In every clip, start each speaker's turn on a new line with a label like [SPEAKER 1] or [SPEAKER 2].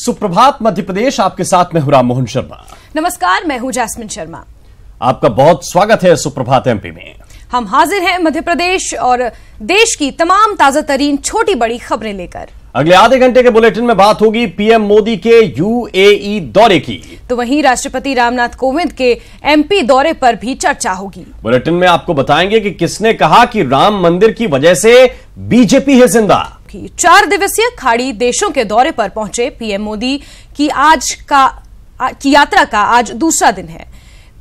[SPEAKER 1] सुप्रभात मध्य प्रदेश, आपके साथ मैं हूं राम मोहन शर्मा।
[SPEAKER 2] नमस्कार, मैं हूं जैस्मिन शर्मा।
[SPEAKER 1] आपका बहुत स्वागत है सुप्रभात एमपी में।
[SPEAKER 2] हम हाजिर हैं मध्य प्रदेश और देश की तमाम ताजा तरीन छोटी बड़ी खबरें लेकर।
[SPEAKER 1] अगले आधे घंटे के बुलेटिन में बात होगी पीएम मोदी के यूएई दौरे की,
[SPEAKER 2] तो वहीं राष्ट्रपति रामनाथ कोविंद के एमपी दौरे पर भी चर्चा होगी।
[SPEAKER 1] बुलेटिन में आपको बताएंगे कि किसने कहा कि राम मंदिर की वजह से बीजेपी है जिंदा।
[SPEAKER 2] 4 दिवसीय खाड़ी देशों के दौरे पर पहुंचे पीएम मोदी की यात्रा का आज दूसरा दिन है।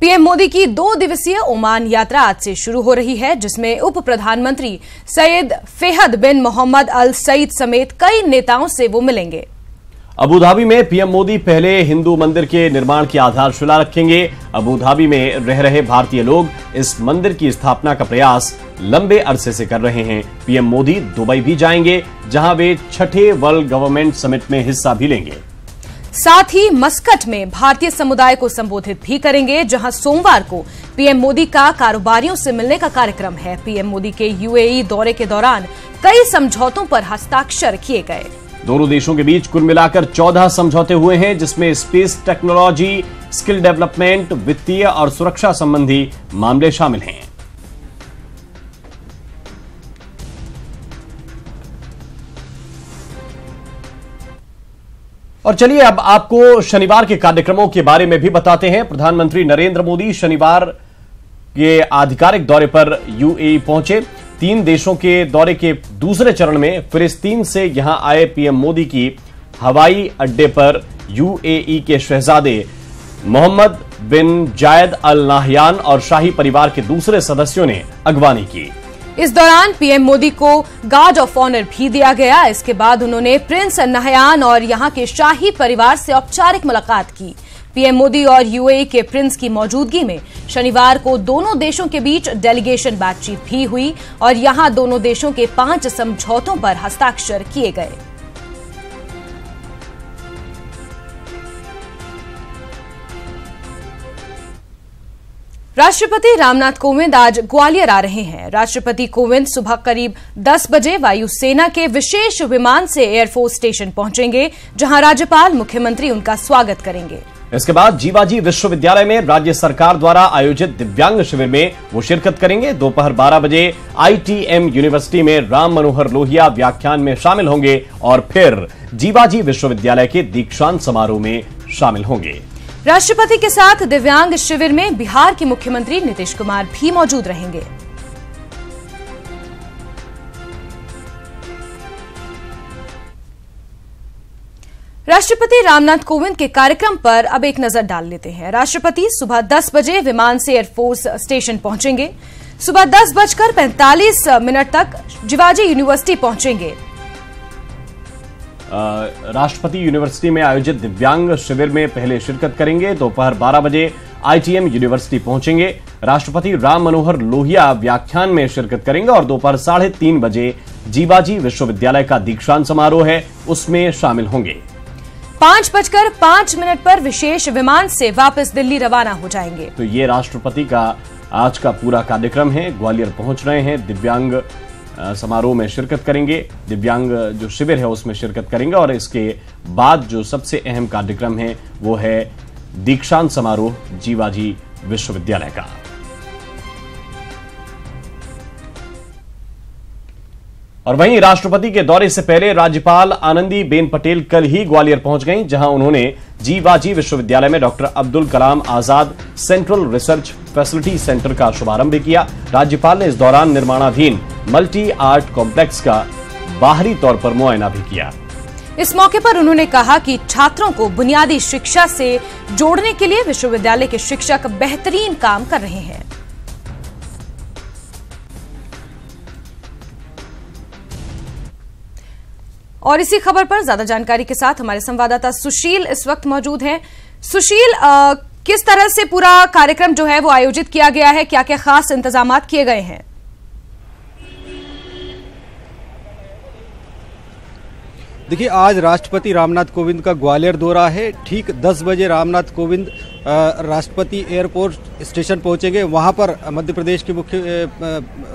[SPEAKER 2] पीएम मोदी की 2 दिवसीय ओमान यात्रा आज से शुरू हो रही है, जिसमें उप प्रधानमंत्री सैयद फेहद बिन मोहम्मद अल सईद समेत कई नेताओं से वो मिलेंगे।
[SPEAKER 1] अबू धाबी में पीएम मोदी पहले हिंदू मंदिर के निर्माण की आधारशिला रखेंगे। अबू धाबी में रह रहे भारतीय लोग इस मंदिर की स्थापना का प्रयास लंबे अरसे से कर रहे हैं। पीएम मोदी दुबई भी जाएंगे, जहां वे 6ठे वर्ल्ड गवर्नमेंट समिट में हिस्सा भी लेंगे।
[SPEAKER 2] साथ ही मस्कट में भारतीय समुदाय को संबोधित भी करेंगे, जहां सोमवार को पीएम मोदी का कारोबारियों से मिलने का कार्यक्रम है। पीएम मोदी के यूएई दौरे के दौरान कई समझौतों पर हस्ताक्षर किए गए।
[SPEAKER 1] दोनों देशों के बीच कुल मिलाकर 14 समझौते हुए हैं, जिसमें स्पेस टेक्नोलॉजी, स्किल डेवलपमेंट, वित्तीय और सुरक्षा संबंधी मामले शामिल हैं। और चलिए अब आपको शनिवार के कार्यक्रमों के बारे में भी बताते हैं। प्रधानमंत्री नरेंद्र मोदी शनिवार के आधिकारिक दौरे पर यूएई पहुंचे। 3 देशों के दौरे के दूसरे चरण में फिलिस्तीन से यहां आए पीएम मोदी की हवाई अड्डे पर यूएई के शहजादे मोहम्मद बिन जायद अल नाहयान और शाही परिवार के दूसरे सदस्यों ने अगवानी की।
[SPEAKER 2] इस दौरान पीएम मोदी को गार्ड ऑफ ऑनर भी दिया गया। इसके बाद उन्होंने प्रिंस नाहयान और यहां के शाही परिवार से औपचारिक मुलाकात की। पीएम मोदी और यूएई के प्रिंस की मौजूदगी में शनिवार को दोनों देशों के बीच डेलीगेशन बातचीत भी हुई और यहां दोनों देशों के 5 समझौतों पर हस्ताक्षर किए गए। राष्ट्रपति रामनाथ कोविंद आज ग्वालियर आ रहे हैं। राष्ट्रपति कोविंद सुबह करीब 10 बजे वायुसेना के विशेष विमान से एयरफोर्स स्टेशन पहुंचेंगे, जहां राज्यपाल, मुख्यमंत्री उनका स्वागत करेंगे।
[SPEAKER 1] इसके बाद जीवाजी विश्वविद्यालय में राज्य सरकार द्वारा आयोजित दिव्यांग शिविर में वो शिरकत करेंगे। दोपहर 12 बजे आईटीएम यूनिवर्सिटी में राम मनोहर लोहिया व्याख्यान में शामिल होंगे और फिर जीवाजी विश्वविद्यालय के दीक्षांत समारोह में शामिल होंगे।
[SPEAKER 2] राष्ट्रपति के साथ दिव्यांग शिविर में बिहार के मुख्यमंत्री नीतीश कुमार भी मौजूद रहेंगे। राष्ट्रपति रामनाथ कोविंद के कार्यक्रम पर अब एक नजर डाल लेते हैं। राष्ट्रपति सुबह 10 बजे विमान से एयरफोर्स स्टेशन पहुंचेंगे। सुबह 10:45 तक जीवाजी यूनिवर्सिटी पहुंचेंगे।
[SPEAKER 1] राष्ट्रपति यूनिवर्सिटी में आयोजित दिव्यांग शिविर में पहले शिरकत करेंगे। दोपहर 12 बजे आईटीएम यूनिवर्सिटी पहुंचेंगे। राष्ट्रपति राम मनोहर लोहिया व्याख्यान में शिरकत करेंगे और दोपहर 3:30 बजे जीवाजी विश्वविद्यालय का दीक्षांत समारोह है, उसमें शामिल होंगे।
[SPEAKER 2] 5:05 पर विशेष विमान से वापस दिल्ली रवाना हो जाएंगे।
[SPEAKER 1] तो ये राष्ट्रपति का आज का पूरा कार्यक्रम है। ग्वालियर पहुंच रहे हैं, दिव्यांग समारोह में शिरकत करेंगे, दिव्यांग जो शिविर है उसमें शिरकत करेंगे और इसके बाद जो सबसे अहम कार्यक्रम है वो है दीक्षांत समारोह जीवाजी विश्वविद्यालय का। और वहीं राष्ट्रपति के दौरे से पहले राज्यपाल आनंदीबेन पटेल कल ही ग्वालियर पहुंच गईं, जहां उन्होंने जीवाजी विश्वविद्यालय में doctor Abdul Kalam Azad central research facility centre का शुभारंभ भी किया। राज्यपाल ने इस दौरान निर्माणाधीन मल्टी आर्ट कॉम्प्लेक्स का बाहरी तौर पर मुआयना भी किया।
[SPEAKER 2] इस मौके पर उन्होंने कहा कि छात्रों को बुनियादी शिक्षा से जोड़ने के लिए विश्वविद्यालय के शिक्षक बेहतरीन काम कर रहे हैं। और इसी खबर पर ज्यादा जानकारी के साथ हमारे संवाददाता सुशील इस वक्त मौजूद हैं। सुशील, किस तरह से पूरा कार्यक्रम जो है वो आयोजित किया गया है, क्या क्या खास इंतजाम किए गए हैं?
[SPEAKER 3] देखिए, आज राष्ट्रपति रामनाथ कोविंद का ग्वालियर दौरा है। ठीक 10 बजे रामनाथ कोविंद राष्ट्रपति एयरपोर्ट स्टेशन पहुंचेंगे। वहां पर मध्य प्रदेश के मुख्य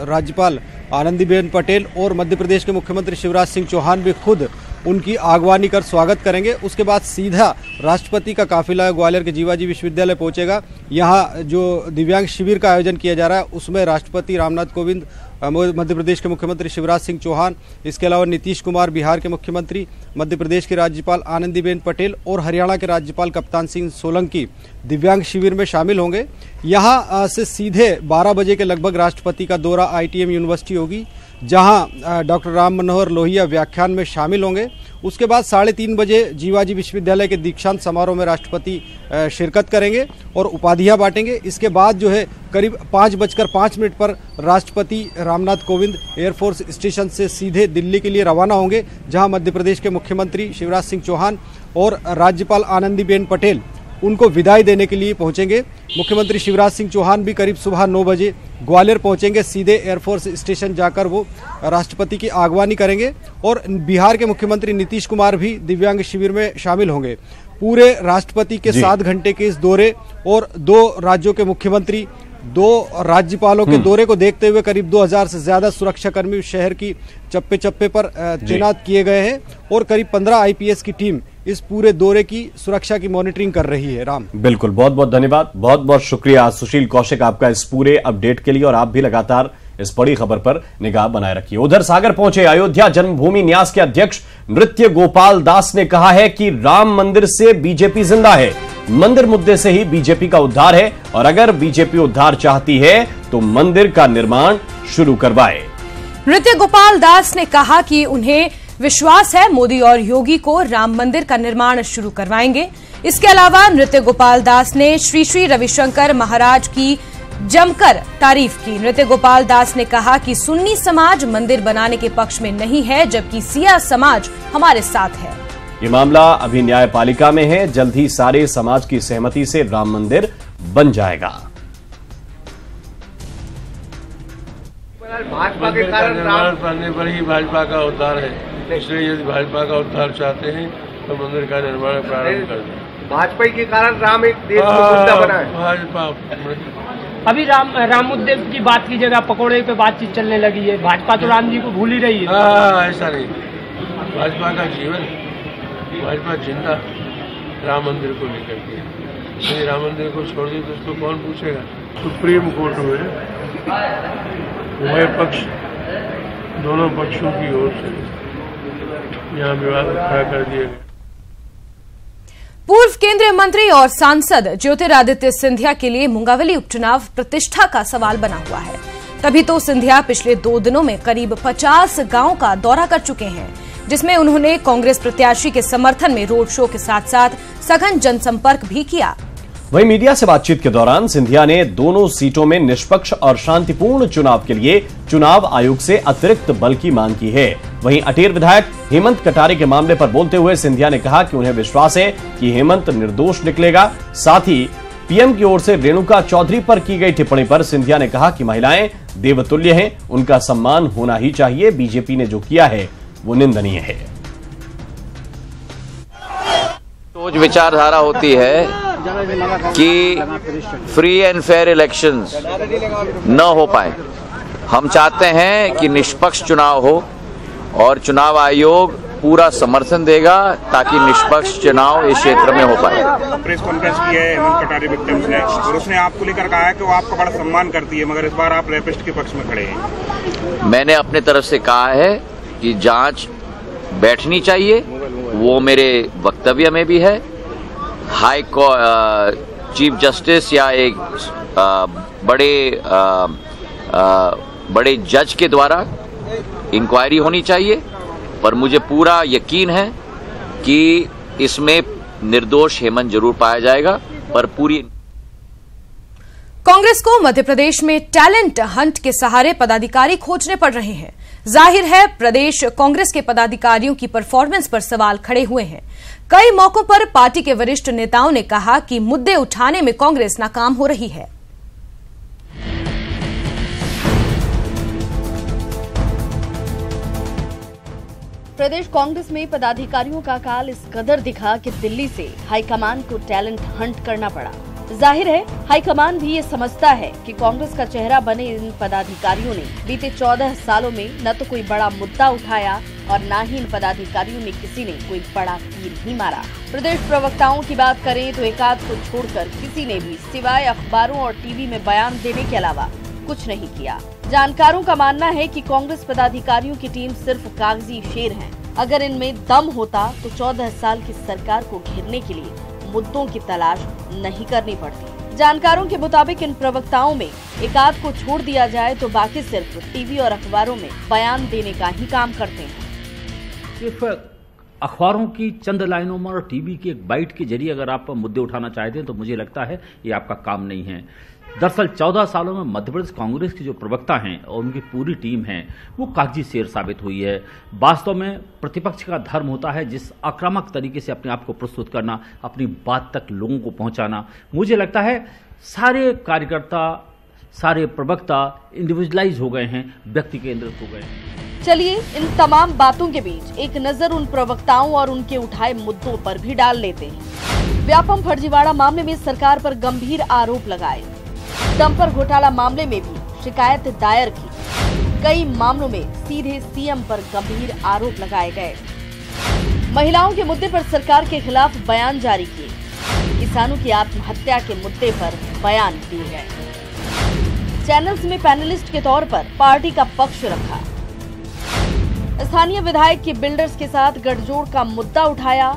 [SPEAKER 3] राज्यपाल आनंदीबेन पटेल और मध्य प्रदेश के मुख्यमंत्री शिवराज सिंह चौहान भी खुद उनकी आगवानी कर स्वागत करेंगे। उसके बाद सीधा राष्ट्रपति का काफिला ग्वालियर के जीवाजी विश्वविद्यालय पहुंचेगा। यहाँ जो दिव्यांग शिविर का आयोजन किया जा रहा है उसमें राष्ट्रपति रामनाथ कोविंद, मध्य प्रदेश के मुख्यमंत्री शिवराज सिंह चौहान, इसके अलावा नीतीश कुमार बिहार के मुख्यमंत्री, मध्य प्रदेश के राज्यपाल आनंदीबेन पटेल और हरियाणा के राज्यपाल कप्तान सिंह सोलंकी दिव्यांग शिविर में शामिल होंगे। यहाँ से सीधे 12 बजे के लगभग राष्ट्रपति का दौरा ITM यूनिवर्सिटी होगी, जहां डॉक्टर राम मनोहर लोहिया व्याख्यान में शामिल होंगे। उसके बाद 3:30 बजे जीवाजी विश्वविद्यालय के दीक्षांत समारोह में राष्ट्रपति शिरकत करेंगे और उपाधियां बांटेंगे। इसके बाद जो है करीब 5:05 पर राष्ट्रपति रामनाथ कोविंद एयरफोर्स स्टेशन से सीधे दिल्ली के लिए रवाना होंगे, जहां मध्य प्रदेश के मुख्यमंत्री शिवराज सिंह चौहान और राज्यपाल आनंदीबेन पटेल उनको विदाई देने के लिए पहुंचेंगे। मुख्यमंत्री शिवराज सिंह चौहान भी करीब सुबह 9 बजे ग्वालियर पहुंचेंगे। सीधे एयरफोर्स स्टेशन जाकर वो राष्ट्रपति की आगवानी करेंगे और बिहार के मुख्यमंत्री नीतीश कुमार भी दिव्यांग शिविर में शामिल होंगे। पूरे राष्ट्रपति के 7 घंटे के इस दौरे और 2 राज्यों के मुख्यमंत्री, 2 राज्यपालों के दौरे को देखते हुए करीब 2000 से ज्यादा सुरक्षाकर्मी शहर की चप्पे चप्पे पर तैनात किए गए हैं और करीब 15 IPS की टीम इस पूरे दौरे की सुरक्षा की मॉनिटरिंग कर रही है। राम,
[SPEAKER 1] बिल्कुल, बहुत बहुत धन्यवाद, बहुत बहुत शुक्रिया सुशील कौशिक आपका इस पूरे अपडेट के लिए। और आप भी लगातार इस बड़ी खबर पर निगाह बनाए रखिए। उधर सागर पहुंचे अयोध्या जन्मभूमि न्यास के अध्यक्ष नृत्य गोपाल दास ने कहा है कि राम मंदिर से बीजेपी जिंदा है, मंदिर मुद्दे से ही बीजेपी का उद्धार है और अगर बीजेपी उद्धार चाहती है तो मंदिर का निर्माण शुरू करवाए।
[SPEAKER 2] नृत्य गोपाल दास ने कहा कि उन्हें विश्वास है मोदी और योगी को राम मंदिर का निर्माण शुरू करवाएंगे। इसके अलावा नृत्य गोपाल दास ने श्री श्री रविशंकर महाराज की जमकर तारीफ की। नृत्य गोपाल दास ने कहा कि सुन्नी समाज मंदिर बनाने के पक्ष में नहीं है, जबकि सिया समाज हमारे साथ है।
[SPEAKER 1] ये मामला अभी न्यायपालिका में है, जल्द ही सारे समाज की सहमति से राम मंदिर बन जाएगा।
[SPEAKER 4] भाजपा के कारण राम बनने पर ही भाजपा का उद्धार है, इसलिए यदि भाजपा का उद्धार चाहते हैं तो मंदिर का निर्माण प्रारंभ कर दें।
[SPEAKER 5] भाजपा के कारण राम एक देश का मुद्दा बना है।
[SPEAKER 4] भाजपा
[SPEAKER 6] अभी राम मुद्दे की बात की जगह पकौड़े पे बातचीत चलने लगी है। भाजपा तो राम जी को भूल ही रही है।
[SPEAKER 4] ऐसा नहीं, भाजपा का जीवन, भाजपा जिंदा राम मंदिर को लेकर के। यदि राम मंदिर को छोड़ दी तो उसको कौन पूछेगा। सुप्रीम कोर्ट में उभय पक्ष, दोनों पक्षों की ओर से यहाँ विवाद खड़ा कर दिया गया।
[SPEAKER 2] पूर्व केंद्रीय मंत्री और सांसद ज्योतिरादित्य सिंधिया के लिए मुंगावली उपचुनाव प्रतिष्ठा का सवाल बना हुआ है। तभी तो सिंधिया पिछले 2 दिनों में करीब 50 गांवों का दौरा कर चुके हैं, जिसमें उन्होंने कांग्रेस प्रत्याशी के समर्थन में रोड शो के साथ साथ सघन जनसंपर्क भी किया।
[SPEAKER 1] वहीं मीडिया से बातचीत के दौरान सिंधिया ने दोनों सीटों में निष्पक्ष और शांतिपूर्ण चुनाव के लिए चुनाव आयोग से अतिरिक्त बल की मांग की है। वहीं अटेर विधायक हेमंत कटारे के मामले पर बोलते हुए सिंधिया ने कहा कि उन्हें विश्वास है कि हेमंत निर्दोष निकलेगा। साथ ही पीएम की ओर से रेणुका चौधरी पर की गई टिप्पणी पर सिंधिया ने कहा कि महिलाएं देवतुल्य हैं, उनका सम्मान होना ही चाहिए। बीजेपी ने जो किया है वो निंदनीय है।
[SPEAKER 7] सोच विचारधारा होती है कि फ्री एंड फेयर इलेक्शंस न हो पाए। हम चाहते हैं कि निष्पक्ष चुनाव हो और चुनाव आयोग पूरा समर्थन देगा ताकि निष्पक्ष चुनाव इस क्षेत्र में हो पाए।
[SPEAKER 8] प्रेस कॉन्फ्रेंस की है हेमंत कटारे विक्टिम्स ने और उसने आपको लेकर कहा है कि वो आपका बड़ा सम्मान करती है, मगर इस बार आप रेपिस्ट के पक्ष में खड़े हैं। मैंने अपने तरफ से कहा है कि जांच बैठनी चाहिए, वो मेरे वक्तव्य में भी है। हाई चीफ जस्टिस या एक बड़े जज के द्वारा इंक्वायरी होनी चाहिए, पर मुझे पूरा यकीन है कि इसमें निर्दोष हेमंत जरूर पाया जाएगा। पर पूरी
[SPEAKER 2] कांग्रेस को मध्य प्रदेश में टैलेंट हंट के सहारे पदाधिकारी खोजने पड़ रहे हैं। जाहिर है प्रदेश कांग्रेस के पदाधिकारियों की परफॉर्मेंस पर सवाल खड़े हुए हैं। कई मौकों पर पार्टी के वरिष्ठ नेताओं ने कहा कि मुद्दे उठाने में कांग्रेस नाकाम हो रही है।
[SPEAKER 9] प्रदेश कांग्रेस में पदाधिकारियों का काल इस कदर दिखा कि दिल्ली से हाईकमान को टैलेंट हंट करना पड़ा। जाहिर है हाईकमान भी ये समझता है कि कांग्रेस का चेहरा बने इन पदाधिकारियों ने बीते 14 सालों में न तो कोई बड़ा मुद्दा उठाया और न ही इन पदाधिकारियों में किसी ने कोई बड़ा तीर ही मारा। प्रदेश प्रवक्ताओं की बात करें तो एकाध को छोड़कर किसी ने भी सिवाय अखबारों और टीवी में बयान देने के अलावा कुछ नहीं किया। जानकारों का मानना है कि कांग्रेस पदाधिकारियों की टीम सिर्फ कागजी शेर है। अगर इनमें दम होता तो 14 साल की सरकार को घेरने के लिए मुद्दों की तलाश नहीं करनी पड़ती। जानकारों के मुताबिक इन प्रवक्ताओं में एकाध को छोड़ दिया जाए तो बाकी सिर्फ टीवी और अखबारों में बयान देने का ही काम करते हैं।
[SPEAKER 10] सिर्फ अखबारों की चंद लाइनों में और टीवी की एक बाइट के जरिए अगर आप मुद्दे उठाना चाहते हैं तो मुझे लगता है ये आपका काम नहीं है। दरअसल 14 सालों में मध्य प्रदेश कांग्रेस के जो प्रवक्ता हैं और उनकी पूरी टीम है वो कागजी शेर साबित हुई है। वास्तव में प्रतिपक्ष का धर्म होता है जिस आक्रामक तरीके से अपने आप को प्रस्तुत करना, अपनी बात तक लोगों को पहुंचाना। मुझे लगता है सारे कार्यकर्ता, सारे प्रवक्ता इंडिविजुअलाइज हो गए हैं, व्यक्ति केंद्रित हो गए हैं।
[SPEAKER 9] चलिए इन तमाम बातों के बीच एक नजर उन प्रवक्ताओं और उनके उठाए मुद्दों पर भी डाल लेते हैं। व्यापम फर्जीवाड़ा मामले में सरकार पर गंभीर आरोप लगाए, डंपर घोटाला मामले में भी शिकायत दायर की, कई मामलों में सीधे सीएम पर गंभीर आरोप लगाए गए। महिलाओं के मुद्दे पर सरकार के खिलाफ बयान जारी किए, किसानों की आत्महत्या के मुद्दे पर बयान दिए गए। चैनल्स में पैनलिस्ट के तौर पर पार्टी का पक्ष रखा। स्थानीय विधायक की बिल्डर्स के साथ गठजोड़ का मुद्दा उठाया।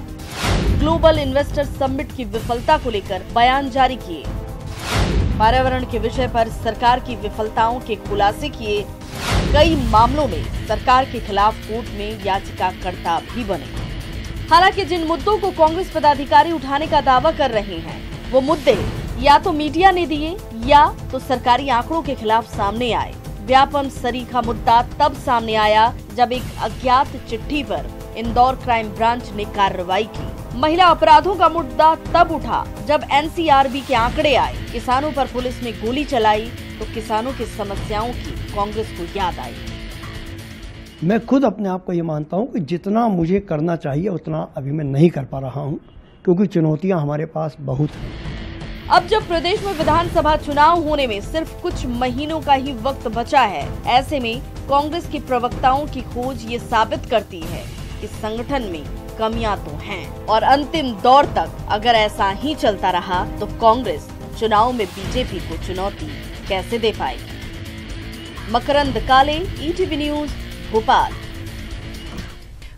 [SPEAKER 9] ग्लोबल इन्वेस्टर समिट की विफलता को लेकर बयान जारी किए। पर्यावरण के विषय पर सरकार की विफलताओं के खुलासे किए। कई मामलों में सरकार के खिलाफ कोर्ट में याचिकाकर्ता भी बने। हालांकि जिन मुद्दों को कांग्रेस पदाधिकारी उठाने का दावा कर रहे हैं वो मुद्दे या तो मीडिया ने दिए या तो सरकारी आंकड़ों के खिलाफ सामने आए। व्यापम सरीखा मुद्दा तब सामने आया जब एक अज्ञात चिट्ठी पर इंदौर क्राइम ब्रांच ने कार्रवाई की। महिला अपराधों का मुद्दा तब उठा जब एनसीआरबी के आंकड़े आए। किसानों पर पुलिस ने गोली चलाई तो किसानों की समस्याओं की कांग्रेस को याद आई।
[SPEAKER 11] मैं खुद अपने आप को ये मानता हूँ कि जितना मुझे करना चाहिए उतना अभी मैं नहीं कर पा रहा हूँ, क्योंकि चुनौतियाँ हमारे पास बहुत हैं।
[SPEAKER 9] अब जब प्रदेश में विधानसभा चुनाव होने में सिर्फ कुछ महीनों का ही वक्त बचा है, ऐसे में कांग्रेस के प्रवक्ताओं की खोज ये साबित करती है कि संगठन में कमियां तो हैं और अंतिम दौर तक अगर ऐसा ही चलता रहा तो कांग्रेस चुनाव में बीजेपी को चुनौती कैसे दे पाएगी। मकरंद काले, ईटीवी न्यूज, भोपाल।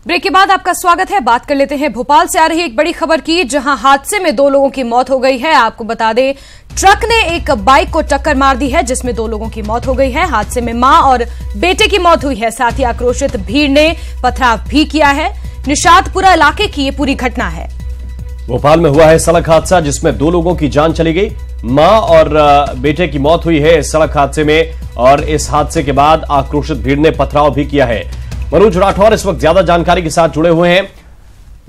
[SPEAKER 2] ब्रेक के बाद आपका स्वागत है। बात कर लेते हैं भोपाल से आ रही एक बड़ी खबर की, जहां हादसे में 2 लोगों की मौत हो गई है। आपको बता दें, ट्रक ने एक बाइक को टक्कर मार दी है जिसमें 2 लोगों की मौत हो गई है। हादसे में मां और बेटे की मौत हुई है। साथ ही आक्रोशित भीड़ ने पथराव भी किया है। निशातपुरा इलाके की ये पूरी घटना है।
[SPEAKER 1] भोपाल में हुआ है सड़क हादसा जिसमें 2 लोगों की जान चली गई। मां और बेटे की मौत हुई है इस सड़क हादसे में, और इस हादसे के बाद आक्रोशित भीड़ ने पथराव भी किया है। मनोज राठौर इस वक्त ज्यादा जानकारी के साथ जुड़े हुए हैं।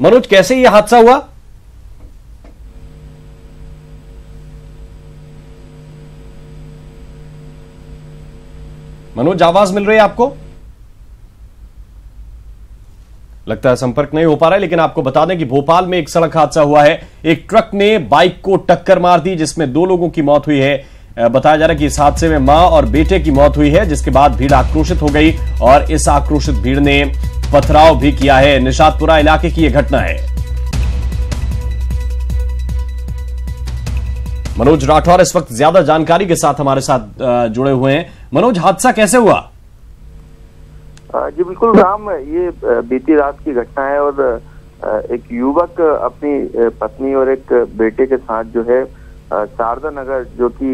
[SPEAKER 1] मनोज, कैसे यह हादसा हुआ? मनोज, आवाज मिल रही है आपको? लगता है संपर्क नहीं हो पा रहा है, लेकिन आपको बता दें कि भोपाल में एक सड़क हादसा हुआ है। एक ट्रक ने बाइक को टक्कर मार दी जिसमें 2 लोगों की मौत हुई है। बताया जा रहा है कि इस हादसे में मां और बेटे की मौत हुई है, जिसके बाद भीड़ आक्रोशित हो गई और इस आक्रोशित भीड़ ने पथराव भी किया है। निशातपुरा इलाके की यह घटना है। मनोज राठौर इस वक्त ज्यादा जानकारी के साथ हमारे साथ जुड़े हुए हैं। मनोज, हादसा कैसे हुआ?
[SPEAKER 12] जी बिल्कुल राम, ये बीती रात की घटना है और एक युवक अपनी पत्नी और एक बेटे के साथ जो है शारदा नगर, जो कि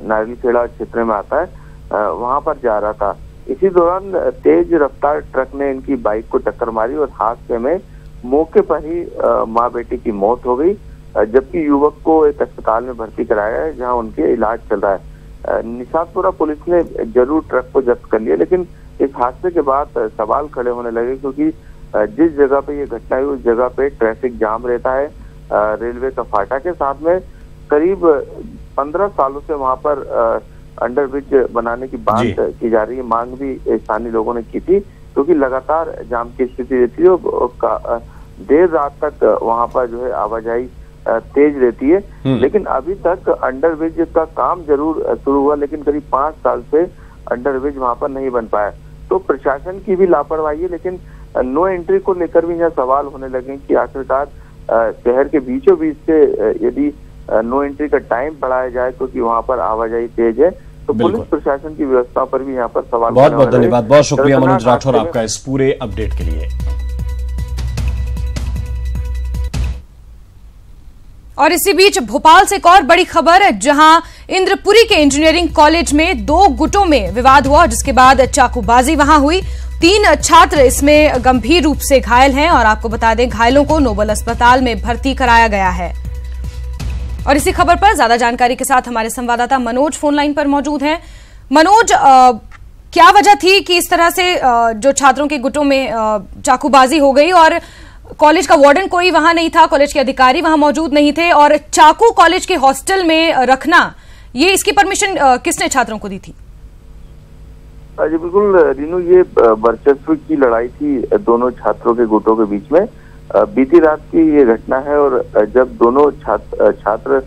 [SPEAKER 12] नारियलखेड़ा क्षेत्र में आता है, वहां पर जा रहा था। इसी दौरान तेज रफ्तार ट्रक ने इनकी बाइक को टक्कर मारी और हादसे में मौके पर ही मां बेटे की मौत हो गई, जबकि युवक को एक अस्पताल में भर्ती कराया है जहां उनके इलाज चल रहा है। निशातपुरा पुलिस ने जरूर ट्रक को जब्त कर लिया, लेकिन इस हादसे के बाद सवाल खड़े होने लगे, क्योंकि जिस जगह पे ये घटना हुई उस जगह पे ट्रैफिक जाम रहता है, रेलवे का फाटक के साथ में करीब 15 सालों से वहां पर अंडरब्रिज बनाने की बात की जा रही है। मांग भी स्थानीय लोगों ने की थी, क्योंकि लगातार जाम की स्थिति रहती है और देर रात तक वहां पर जो है आवाजाही तेज रहती है। लेकिन अभी तक अंडरब्रिज का काम जरूर शुरू हुआ, लेकिन करीब 5 साल से अंडरब्रिज वहां पर नहीं बन पाया। तो प्रशासन की भी लापरवाही है, लेकिन नो एंट्री को लेकर भी यहाँ सवाल होने लगे कि आखिरकार शहर के बीचों बीच से यदि नो एंट्री का टाइम बढ़ाया जाए क्योंकि वहां पर आवाजाही तेज है, तो पुलिस प्रशासन की व्यवस्था पर भी यहाँ पर सवाल।
[SPEAKER 1] बहुत बहुत धन्यवाद, बहुत शुक्रिया मनोज राठौर आपका इस पूरे अपडेट के लिए।
[SPEAKER 2] और इसी बीच भोपाल से एक और बड़ी खबर, जहां इंद्रपुरी के इंजीनियरिंग कॉलेज में 2 गुटों में विवाद हुआ, जिसके बाद चाकूबाजी वहां हुई। 3 छात्र इसमें गंभीर रूप से घायल हैं और आपको बता दें घायलों को नोबल अस्पताल में भर्ती कराया गया है। और इसी खबर पर ज्यादा जानकारी के साथ हमारे संवाददाता मनोज फोन लाइन पर मौजूद हैं। मनोज, क्या वजह थी कि इस तरह से जो छात्रों के गुटों में चाकूबाजी हो गई, और कॉलेज का वार्डन कोई वहां नहीं था, कॉलेज के अधिकारी वहां मौजूद नहीं थे, और चाकू कॉलेज के हॉस्टल में रखना, ये इसकी परमिशन किसने छात्रों को दी थी?
[SPEAKER 12] जी बिल्कुल रीनू, ये वर्चस्व की लड़ाई थी दोनों छात्रों के गुटों के बीच में। बीती रात की ये घटना है, और जब दोनों छात्र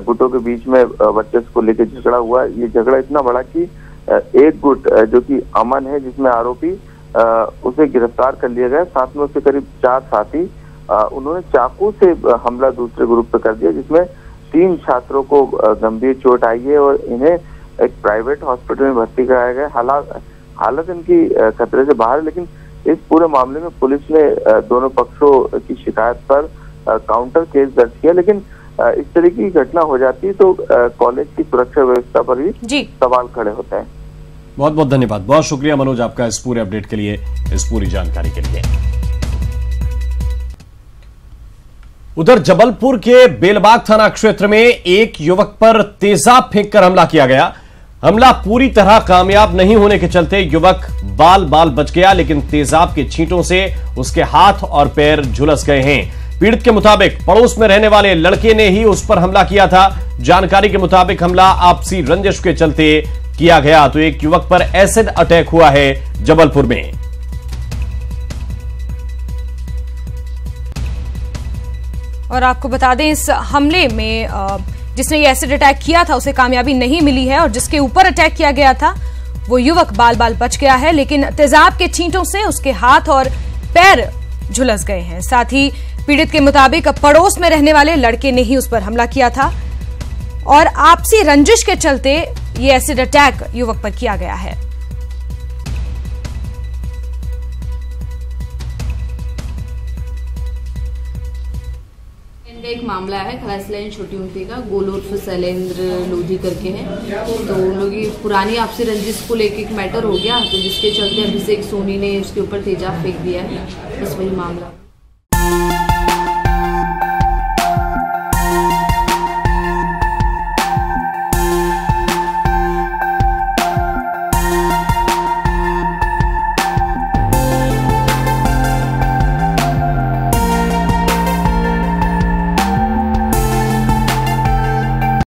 [SPEAKER 12] गुटों के बीच में वर्चस्व को लेकर झगड़ा हुआ, ये झगड़ा इतना बड़ा कि एक गुट जो कि अमन है, जिसमें आरोपी, उसे गिरफ्तार कर लिया गया। साथ में उसके करीब 4 साथी, उन्होंने चाकू से हमला दूसरे ग्रुप पर कर दिया, जिसमें 3 छात्रों को गंभीर चोट आई है और इन्हें एक प्राइवेट हॉस्पिटल में भर्ती कराया गया। हालत इनकी खतरे से बाहर है, लेकिन इस पूरे मामले में पुलिस ने दोनों पक्षों की शिकायत पर काउंटर केस दर्ज किया। लेकिन इस तरह की घटना हो जाती है तो कॉलेज की सुरक्षा व्यवस्था पर भी सवाल खड़े होते हैं।
[SPEAKER 1] बहुत बहुत धन्यवाद, बहुत शुक्रिया मनोज आपका इस पूरे अपडेट के लिए, इस पूरी जानकारी के लिए। उधर जबलपुर के बेलबाग थाना क्षेत्र में एक युवक पर तेजाब फेंककर हमला किया गया। हमला पूरी तरह कामयाब नहीं होने के चलते युवक बाल बाल बच गया, लेकिन तेजाब के छींटों से उसके हाथ और पैर झुलस गए हैं। पीड़ित के मुताबिक पड़ोस में रहने वाले लड़के ने ही उस पर हमला किया था। जानकारी के मुताबिक हमला आपसी रंजिश के चलते किया गया। तो एक युवक पर एसिड अटैक हुआ है जबलपुर में।
[SPEAKER 2] और आपको बता दें इस हमले में जिसने ये एसिड अटैक किया था उसे कामयाबी नहीं मिली है, और जिसके ऊपर अटैक किया गया था वो युवक बाल बाल बच गया है, लेकिन तेजाब के छींटों से उसके हाथ और पैर झुलस गए हैं। साथ ही पीड़ित के मुताबिक पड़ोस में रहने वाले लड़के ने ही उस पर हमला किया था, और आपसी रंजिश के चलते ये एसिड अटैक युवक पर किया गया है।
[SPEAKER 13] एक मामला है खलास लाइन छोटी उमती का, गोल उर्फ शैलेंद्र लोधी करके हैं। तो उन लोग की पुरानी आपसी रंजिश को लेके एक मैटर हो गया, तो जिसके चलते अभिषेक सोनी ने उसके ऊपर तेजाब फेंक दिया है। बस वही मामला।